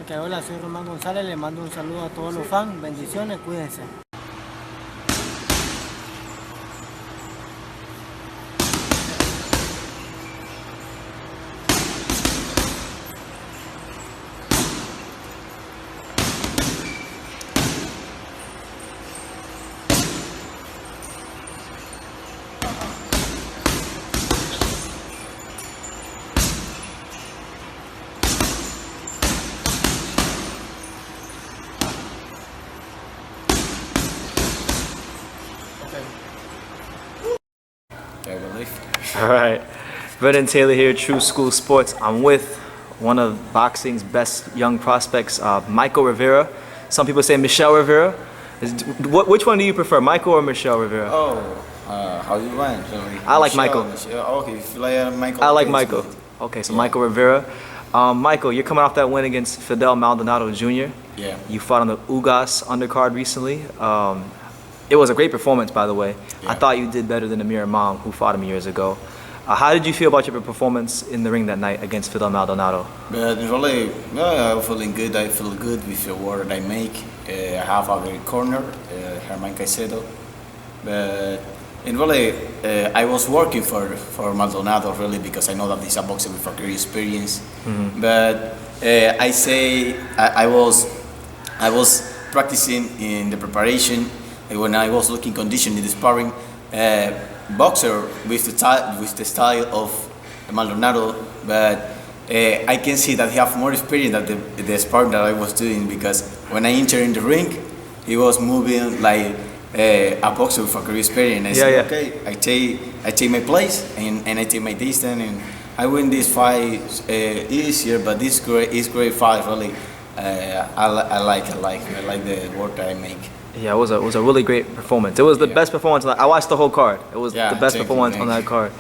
Ok, hola, soy Román González, le mando un saludo a todos los fans, bendiciones, cuídense. I believe. All right, Brendan Taylor here, True School Sports. I'm with one of boxing's best young prospects, Michel Rivera. Some people say Michel Rivera. Which one do you prefer, Michel or Michel Rivera? Oh, how you want? I like Michael. Okay, if you like Michael. I like okay, it's Michael. good. Okay, so Yeah. Michel Rivera. Michael, you're coming off that win against Fidel Maldonado Jr. Yeah. You fought on the UGAS undercard recently. It was a great performance, by the way. I Yeah. thought you did better than Amir Imam, who fought him years ago. How did you feel about your performance in the ring that night against Fidel Maldonado? But really, I'm feeling good. I feel good with the work I make. I have a great corner, Herman Caicedo. But in really, I was working for Maldonado really because I know that he's a boxer with a great experience. But I say I was practicing in the preparation when I was looking condition in the sparring. Boxer with the style of Maldonado, but I can see that he have more experience than the sparring that I was doing because when I entered in the ring, he was moving like a boxer with a great experience. I said, okay, I take my place and I take my distance and I win this fight easier, but this is great fight really. I like the work that I make. Yeah, it was a really great performance. It was the best performance. I watched the whole card. It was the best performance on that card.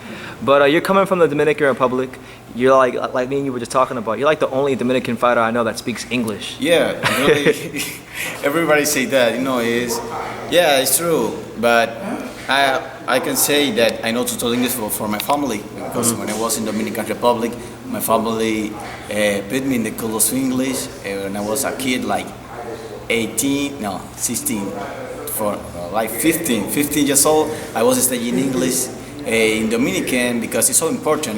But you're coming from the Dominican Republic. You're like me and you were just talking about. You're like the only Dominican fighter I know that speaks English. Yeah, really, everybody say that. It's true. But I can say that I know to talk English for my family because when I was in Dominican Republic, my family put me in the class of English when I was a kid, like 16, for like 15 years old. I was studying English in Dominican because it's so important,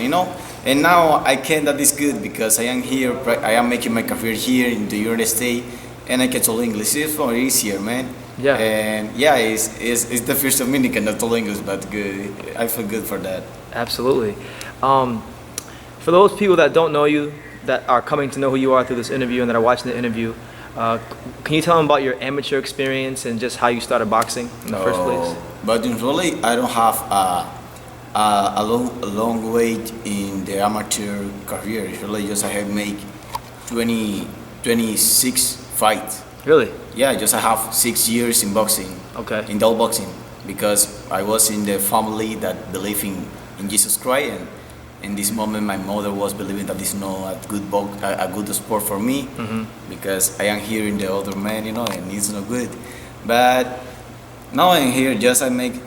And now I can that is good because I am here, I am making my career here in the United States, and I can talk English. It's more easier, man. Yeah. And yeah, it's the first Dominican that talk English, but good. I feel good for that. Absolutely. For those people that don't know you, that are coming to know who you are through this interview and that are watching the interview, can you tell them about your amateur experience and just how you started boxing in the first place? But really, I don't have a long wait in the amateur career. It's really just I have made 26 fights. Really? Yeah, just I have 6 years in boxing. Okay. In adult boxing, because I was in the family that believe in Jesus Christ, and in this moment my mother was believing that it's not a good sport for me because I am here in the other man, and it's not good. But now I'm here, just I make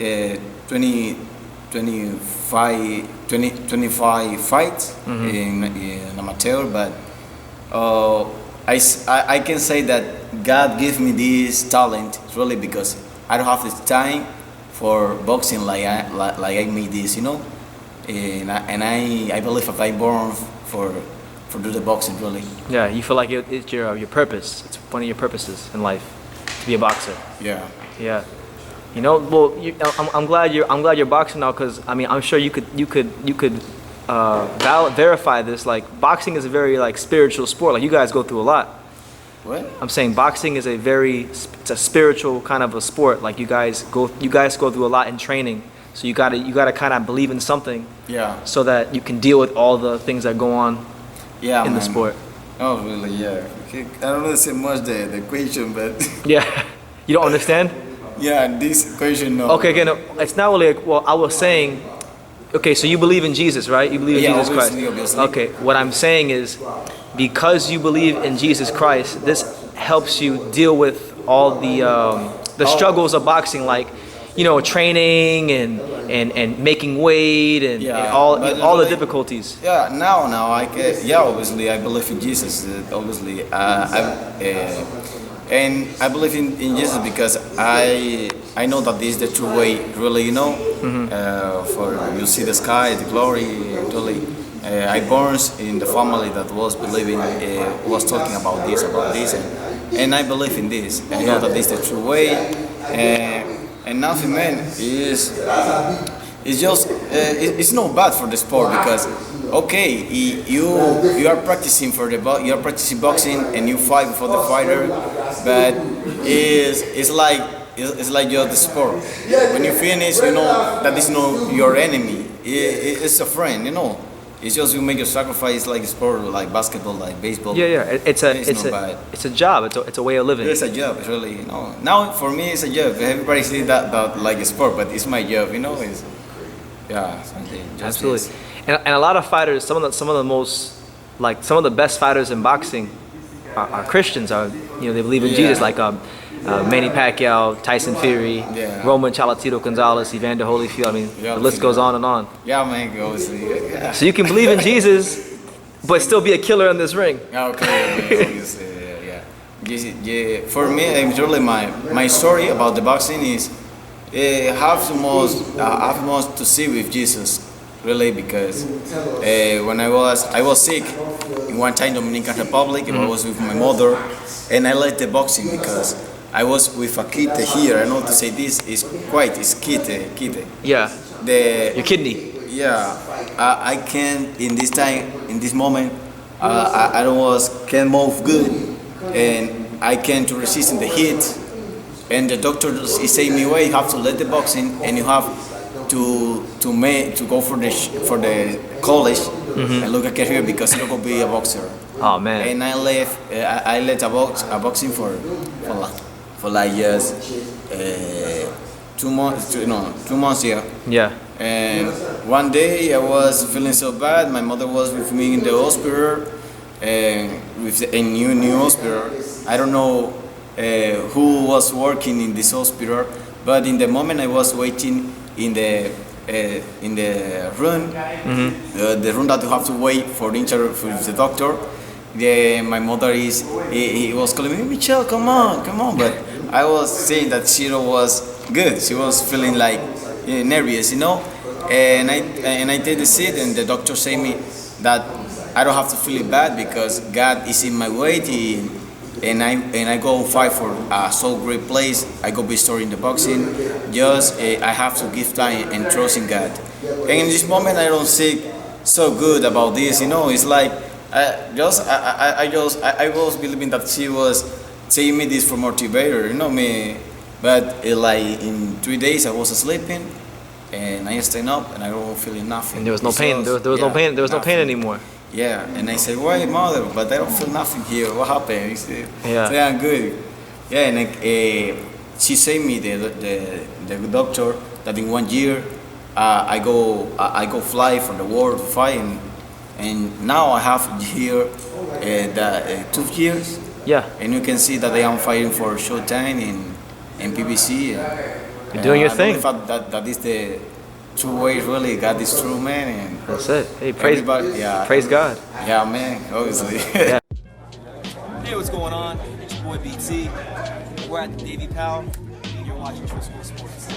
25 fights in amateur, but I can say that God gave me this talent really because I don't have the time for boxing like I made this, And I believe if I born for do the boxing really. Yeah, you feel like it's your purpose. It's one of your purposes in life to be a boxer. Yeah. Yeah. Well, I'm glad you're boxing now because I mean I'm sure you could verify this. Like boxing is a very spiritual sport. Like you guys go through a lot. What? I'm saying boxing is it's a spiritual kind of a sport. Like you guys go through a lot in training. So you gotta kind of believe in something. Yeah. So that you can deal with all the things that go on. Yeah, in man. the sport. Oh really? Yeah. I don't understand much the question, but Yeah. You don't understand? yeah, this question no. Okay, no, it's not really. Well, I was saying. Okay, so you believe in Jesus, right? You believe in Jesus Christ. Obviously. Okay, what I'm saying is, because you believe in Jesus Christ, this helps you deal with all the struggles of boxing. Like, training and making weight and Yeah, all but all the like- difficulties. Yeah, now I can, yeah, obviously I believe in Jesus. Obviously, and I believe in Jesus because I know that this is the true way. Really, for you see the sky, the glory. Really, I born in the family that was believing, was talking about this, and I believe in this. I know that this is the true way, and nothing, man, is. It's just it's not bad for the sport because okay, you are practicing you're practicing boxing and you fight for the fighter, but it's like you're the sport. When you finish, you know that is not your enemy. It's a friend. It's just you make your sacrifice like sport, like basketball, like baseball. Yeah. It's not bad. it's a job. It's a way of living. It's a job, it's really. Now for me it's a job. Everybody see that like a sport, but it's my job. It's. Yeah, something. Absolutely. And a lot of fighters, some of the most, like some of the best fighters in boxing are Christians. They believe in Jesus, like Manny Pacquiao, Tyson Fury, Roman Cholatito Gonzalez, Evander Holyfield. I mean, the list goes on and on. Yeah, man, obviously. Yeah. So you can believe in Jesus, but still be a killer in this ring. Okay, obviously, yeah. For me, it's really my story about the boxing is. Have most to see with Jesus, really, because when I was sick in one time Dominican Republic, I was with my mother, and I left the boxing because I was with a kite here. I know to say this is kite. Yeah. Your kidney. Yeah, I can't in this moment. I can't move good, and I can't resist in the heat. And the doctor is saying me, well, you have to let the boxing and you have to go for the college and look at career because you're gonna be a boxer. Oh man! And I left a boxing for like years, 2 months, 2 months here. Yeah. And one day I was feeling so bad. My mother was with me in the hospital, with a new hospital. I don't know. Who was working in this hospital, but in the moment I was waiting in the room, the room that you have to wait for the interview with the doctor. My mother he was calling me, Michel, come on, but I was saying that she was good. She was feeling like nervous, and I take the seat, and the doctor say me that I don't have to feel bad because God is in my way. And I go fight for a so great place. I go be story in the boxing. Just I have to give time and trust in God. And in this moment, I don't think so good about this. It's like I was believing that she was saying me this for motivator. Me, but like in 3 days I was sleeping, and I stand up and I don't feel nothing. And there was no pain. There was no pain. There was no pain anymore. Yeah, and I said, why, mother? But I don't feel nothing here. What happened? He said, yeah, I'm good. Yeah, and she said me the doctor that in 1 year I go fly for the world to fight, and now I have here 2 years. Yeah. And you can see that I am fighting for Showtime and PBC. You're doing your thing. That is the true way, really. God is true, man. And that's it. Hey, praise God. Yeah, man, obviously. Yeah. Hey, what's going on? It's your boy BT. We're at the Davy Powell, and you're watching True School Sports.